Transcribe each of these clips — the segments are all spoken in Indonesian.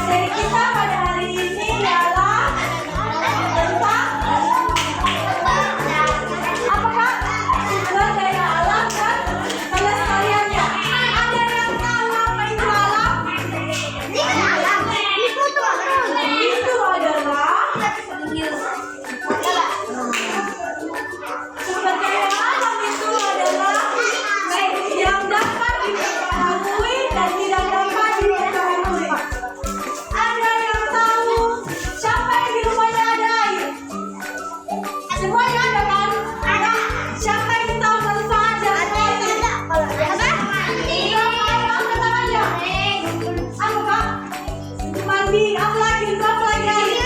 materi kita pada hari ini ialah tentang apa Kak? Sumber daya alam dan kelestariannya. Ada yang tahu apa itu alam? Itu adalah sumber daya alam itu adalah yang dapat dipengaruhi dan tidak dapat dipengaruhi. Ada yang tahu siapa yang di rumahnya ada air? Semuanya ada kan? Ada. Siapa yang tahu manfaat dan air? Ada? Angkat tangannya. Apa Kak? Mandi. Apa lagi? Apa lagi?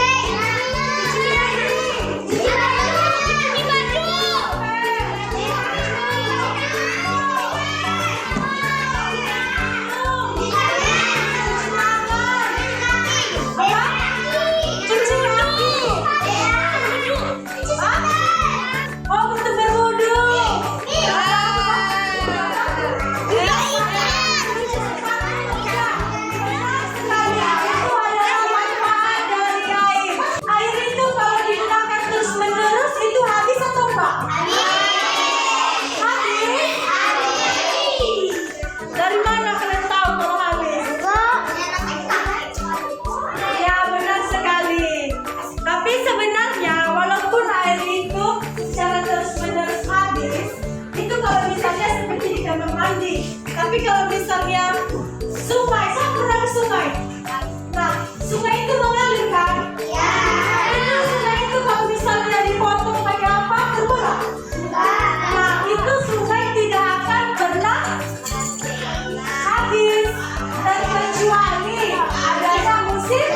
Oh, untuk berwudu. Itu adalah manfaat dari air. Air itu kalau digunakan terus menerus itu habis atau enggak? Habis. Dari mana kalian tahu kalau habis? Ya, benar sekali. Tapi sebenarnya walaupun air itu secara terus-menerus habis, itu kalau misalnya seperti di kamar mandi. Tapi kalau misalnya sungai, saya pernah ke sungai. Nah, sungai itu mengalir kan? Ya. Itu sungai itu kalau misalnya dipotong pakai apa, keluar. Nah, itu sungai tidak akan pernah habis. Dan kecuali adanya musim.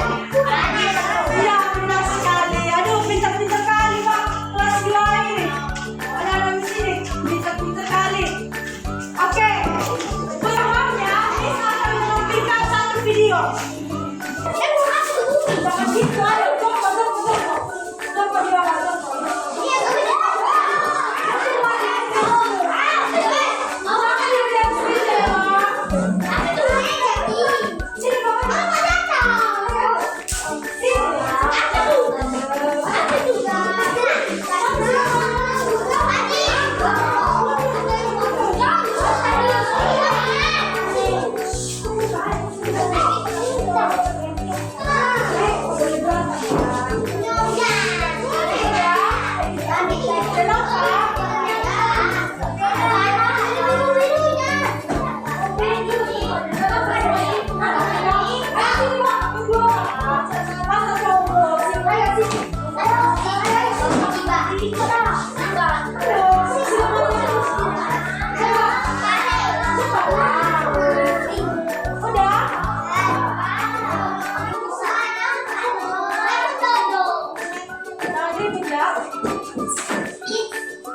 Ya, benar sekali. Aduh, pintar-pintar kali Pak. Kelas 2 ini. Anak-anak di sini pintar-pintar kali. Oke. Berikutnya, Miss akan menampilkan satu video. Jangan gitu, ayo. Tunggu di bawah. Sini, Bapak.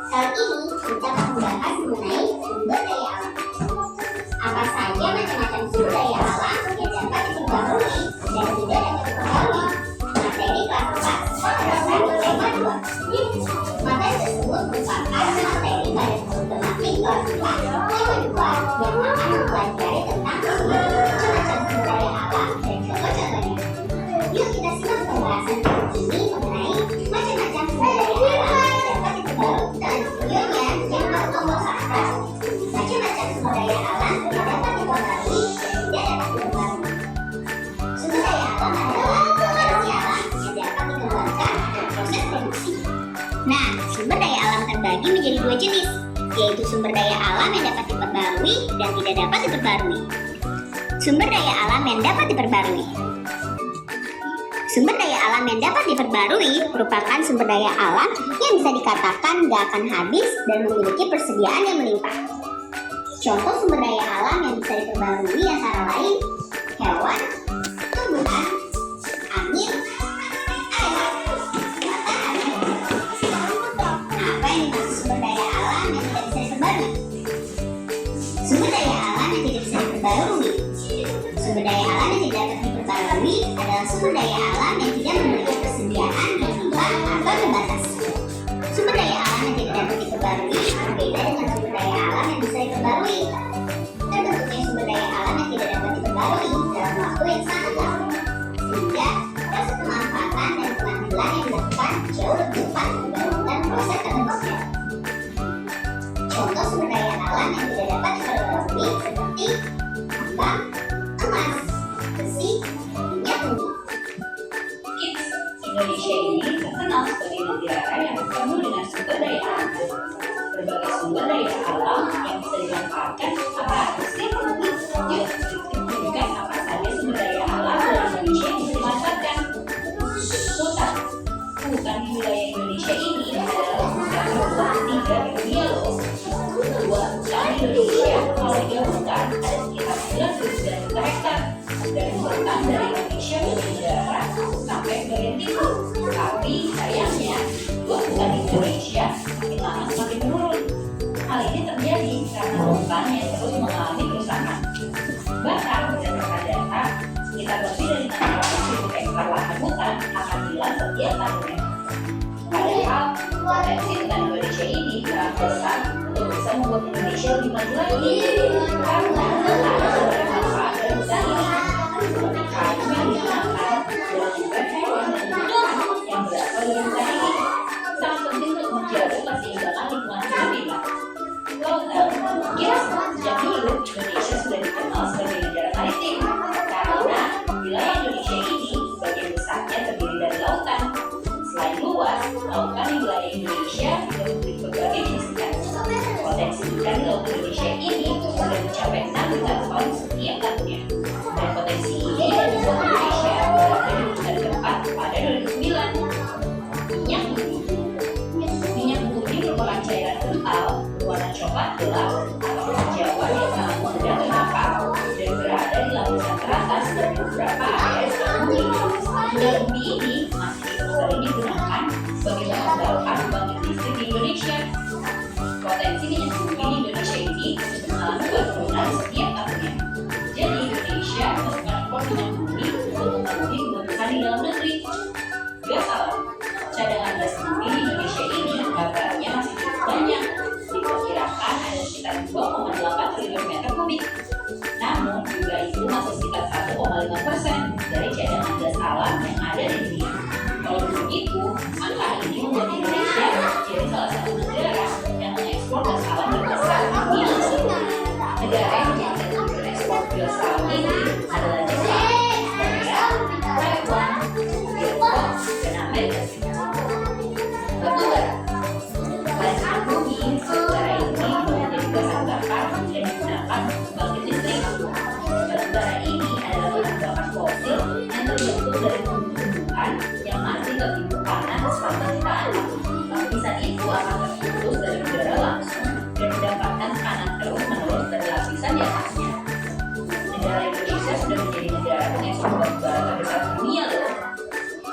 Kali ini kita akan membahas mengenai sumber daya alam. Apa saja macam-macam sumber daya alam yang dapat diperbarui dan tidak dapat diperbarui. Materi kelas 4 terdapat di tema 2. Materi tersebut merupakan materi pada tematik kelas 4 tema 2 yang akan mempelajari tentang macam-macam sumber daya alam dan contoh-contohnya. Yuk kita simak pembahasan ini mengenai macam-macam sumber daya alam yang dapat diperbarui dalam videonya yang baru tombol subscribe. Macam-macam sumber daya alam yang dapat diperbarui dan tidak dapat diperbarui. Sumber daya alam adalah potensi alam yang dapat dikembangkan dan proses produksi. Nah, sumber daya alam terbagi menjadi dua jenis, yaitu sumber daya alam yang dapat diperbarui dan tidak dapat diperbarui. Sumber daya alam yang dapat diperbarui. Sumber daya alam yang dapat diperbarui merupakan sumber daya alam yang bisa dikatakan gak akan habis dan memiliki persediaan yang melimpah. Contoh sumber daya alam yang bisa diperbarui antara lain hewan, tumbuhan, angin, air, matahari. Apa yang dimaksud sumber daya alam yang tidak bisa diperbarui? Sumber daya alam yang tidak bisa diperbarui. Sumber daya alam yang tidak dapat diperbarui adalah sumber daya alam yang tidak memiliki persediaan yang limpah atau terbatas. Sumber daya alam yang tidak dapat diperbarui berbeda dengan sumber daya alam yang bisa diperbarui. Terbentuknya sumber daya alam yang tidak dapat diperbarui dalam waktu yang sangat lama. lautan dari Indonesia bagian barat sampai bagian timur. Tapi sayangnya, bukan Indonesia semakin lama semakin menurun. Hal ini terjadi karena lautan yang terus mengalami kerusakan. Bahkan berdasarkan data, sekitar lebih dari 600.000 hektar lahan hutan akan hilang setiap tahunnya. Padahal potensi hutan Indonesia ini sangat besar untuk bisa membuat Indonesia lebih maju lagi. Karena ada sumber manfaat dari hutan ini, seperti kayu yang digunakan dan juga hewan dan tumbuhan yang berasal dari hutan ini. Sangat penting untuk menjaga keseimbangan lingkungan hidup kita. Lautan, sejak dulu Indonesia sudah dikenal sebagai negara maritim karena wilayah Indonesia ini sebagian besarnya terdiri dari lautan. Selain luas, lautan di wilayah Indonesia juga memiliki berbagai jenis ikan. Potensi ikan di laut Indonesia ini sudah mencapai 6 juta ton setiap tahunnya. Dan potensi ini membuat Indonesia berada di urutan keempat pada 2009. Minyak bumi merupakan cairan kental berwarna coklat gelap atau hijauan yang sangat mudah ternampak dan berada di lapisan teratas dari beberapa area di bumi. Minyak bumi ini masih sering digunakan sebagai bahan bakar pembangkit listrik di Indonesia. Potensi minyak bumi di Indonesia ini mengalami penurunan setiap tahunnya. Jadi Indonesia melakukan impor minyak bumi untuk memenuhi kebutuhan di dalam negeri. Gas alam, cadangan gas bumi di Indonesia ini kabarnya masih cukup banyak. Diperkirakan ada sekitar 2,8 triliun meter kubik. Namun jumlah itu masih sekitar 1,5% dari cadangan gas alam yang ada di dunia. Kalau begitu, angka ini membuat Indonesia menjadi salah satu negara yang mengekspor gas alam terbesar di dunia. Negara yang menjadi tujuan ekspor gas alam ini adalah Jepang, Korea, Taiwan, Tiongkok, dan Amerika Serikat. Batu bara, selain bumi, batu bara ini menjadi bahan bakar yang digunakan untuk membangkit listrik. Batu bara ini adalah bahan bakar fosil yang terbentuk dari tumbuhan yang masih bertimbul panas selama jutaan tahun. Lapisan itu akan terputus dari udara langsung dan mendapatkan tekanan terus-menerus dari lapisan di atasnya. Negara Indonesia sudah menjadi negara pengekspor batu bara terbesar di dunia loh.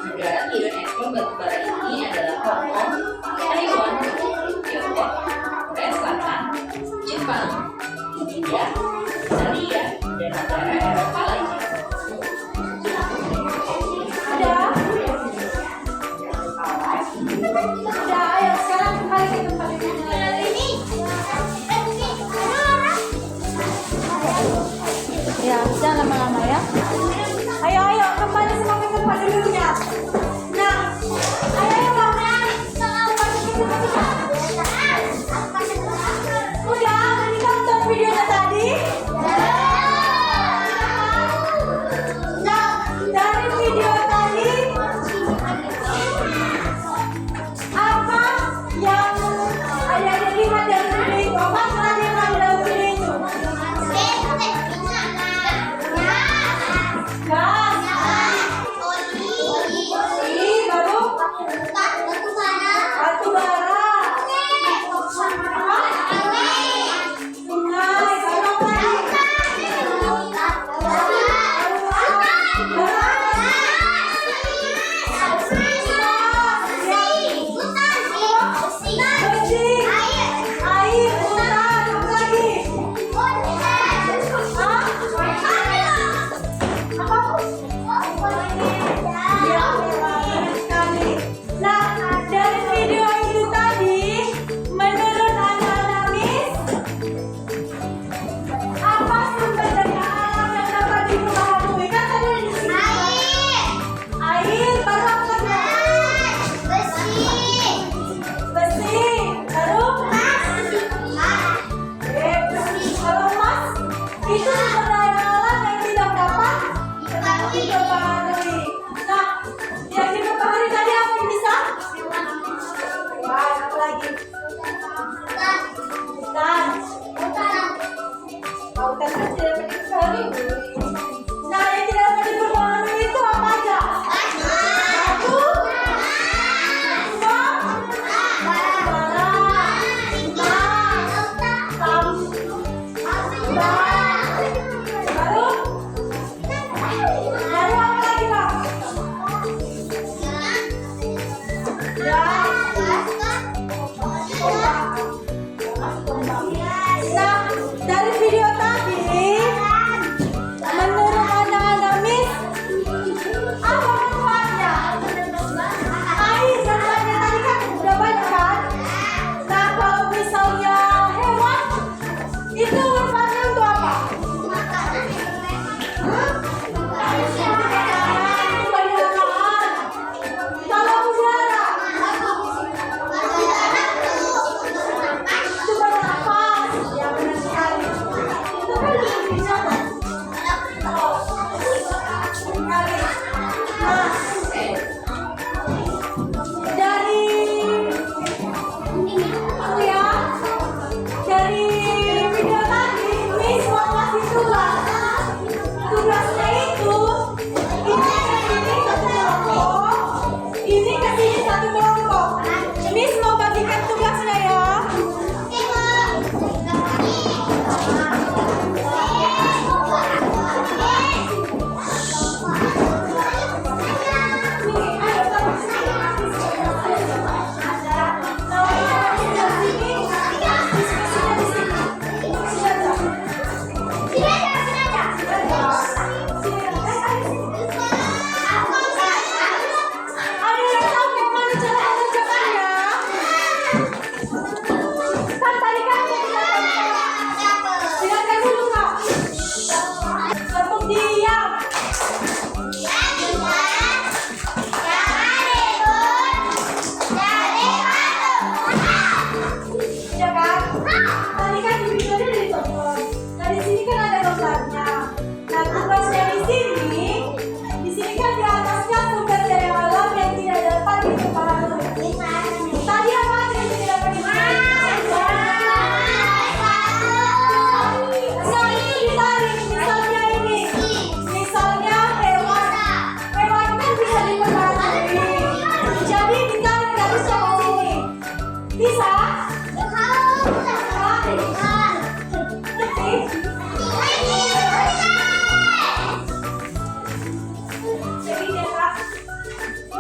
Negara tujuan ekspor batu bara ini adalah Hong Kong, Taiwan, Tiongkok, Korea Selatan, Jepang, India, Italia, dan negara Eropa lainnya.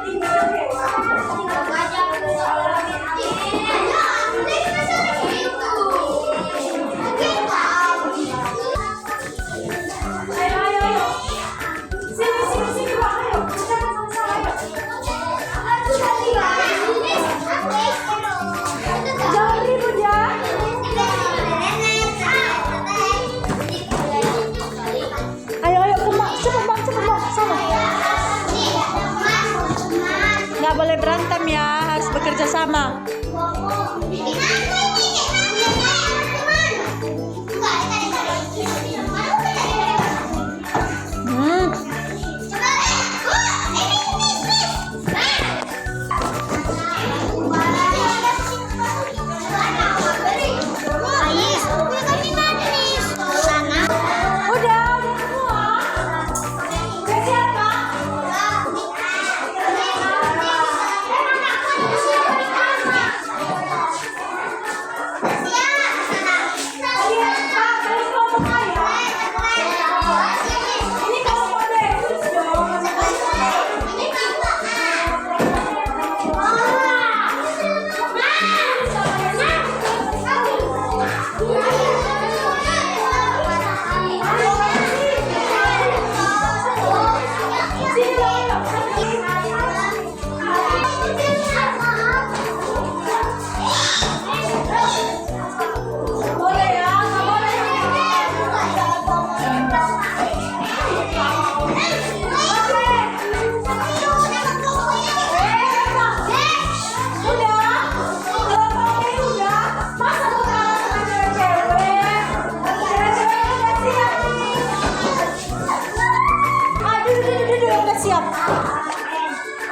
Ayo, ayo, ayo. Sini, sini, sini, Pak. Ayo. Kita sama-sama, ayo. Jangan ribut ya. Ayo, ayo, Bang. Cepet, Bang. Cepet, Bang. Sama. Nggak boleh berantem ya. Harus bekerja sama. Hmm. Udah semua. Udah siap, Pak? Lihat, Pak. Kalian kelompok saya. Ini kelompok Deus dong. Sini loh. Boleh ya, nggak boleh. Udah, kelompoknya udah. Masa mau kalah sama cewek-cewek? Cewek-cewek udah siap. Duduk, udah siap.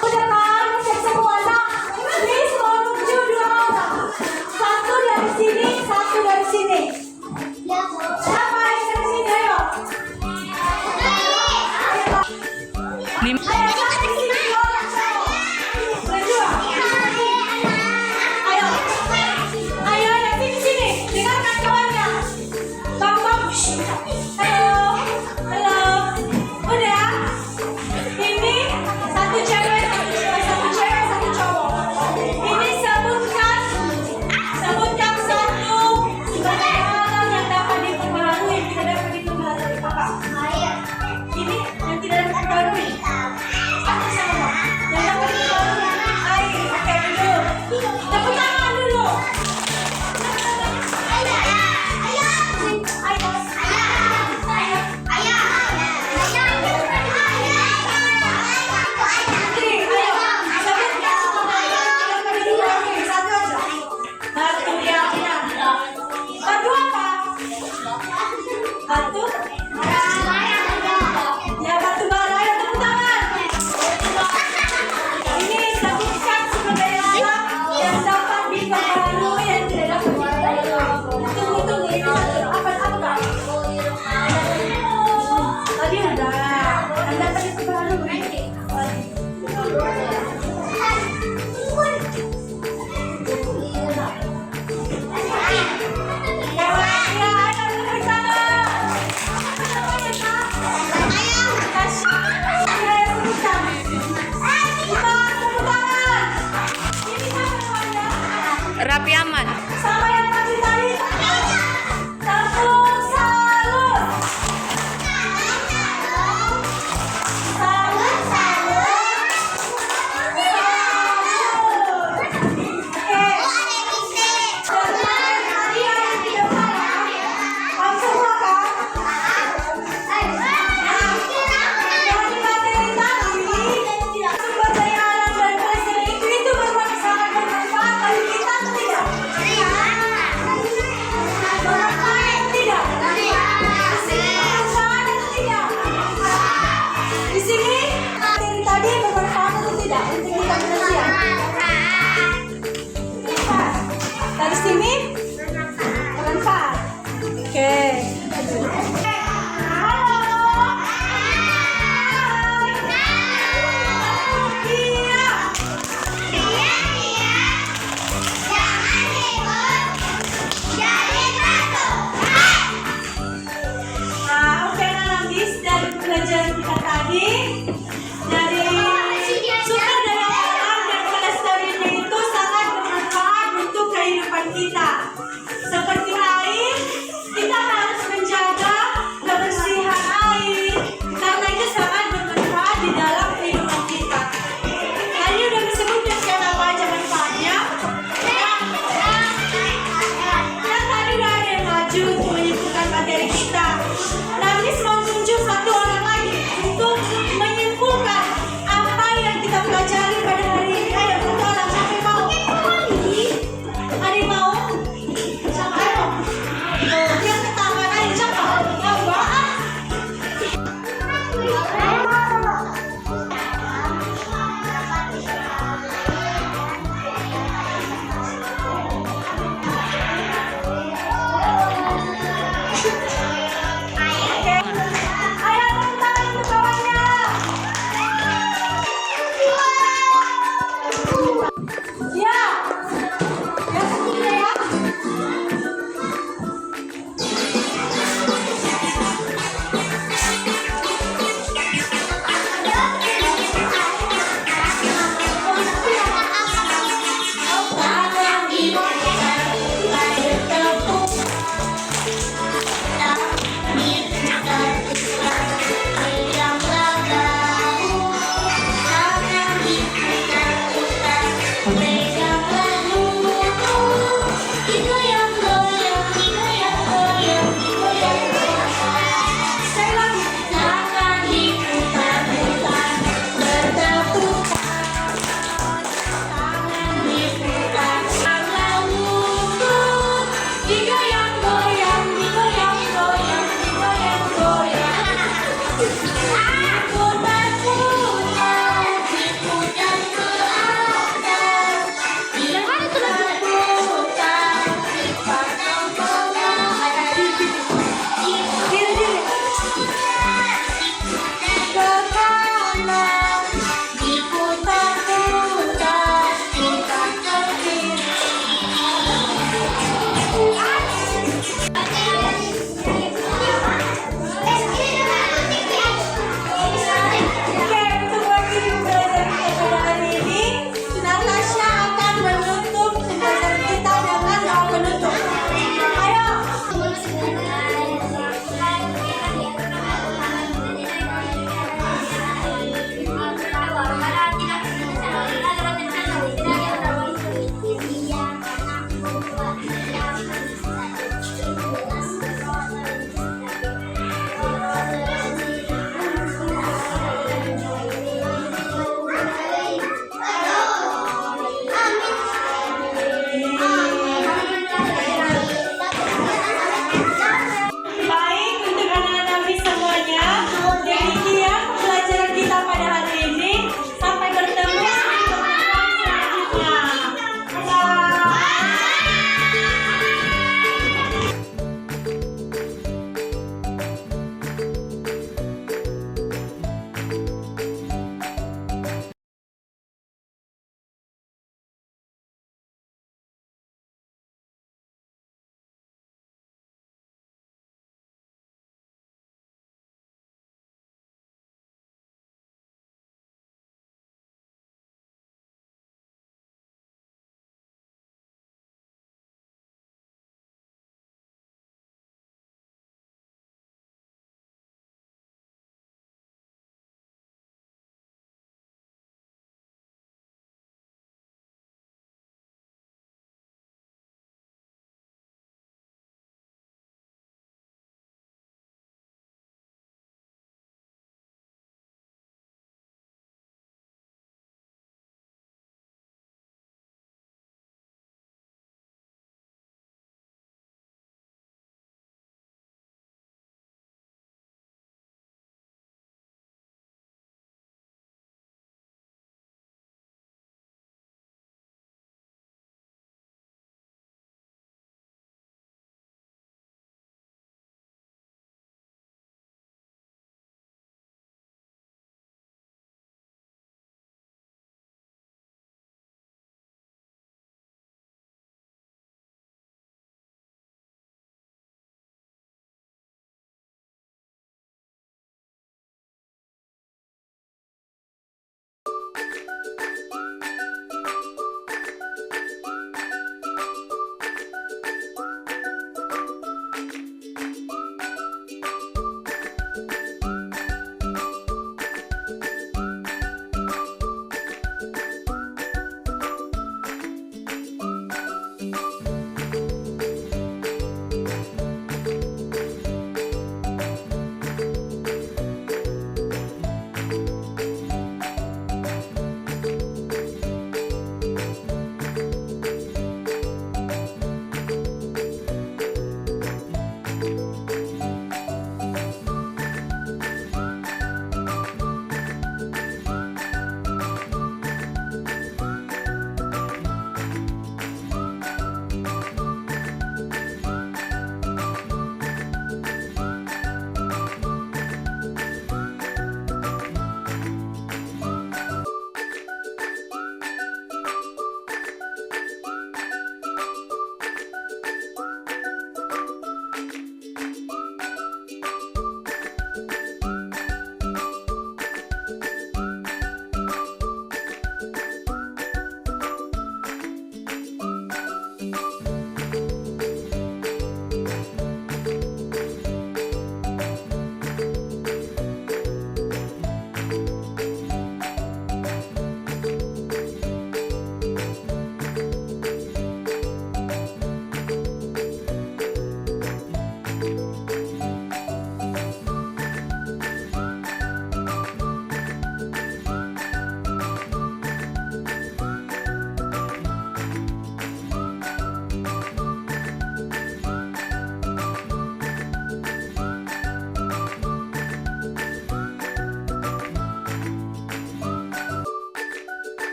Udah kan, cek semua nak. Please, mau menuju 2 orang. Satu dari sini, satu dari sini. Siapa yang dari sini? Ayo. Ayo, Kak, di sini 2 orang. Berdua. Ayo. Ayo, sini, sini. Dengarkan kawannya. Bang, bang. Shh. Halo. Halo. Udah. Ini satu cewek, satu cowok. Ini sebutkan satu barang yang dapat dipengaruhi, tidak dapat dipengaruhi. Kakak. Ini yang tidak dapat dipengaruhi. Satu sama. Yang dapat dipengaruhi. Ayo, oke dulu. Tepuk tangan dulu. Tadi udah, Anda tadi baru.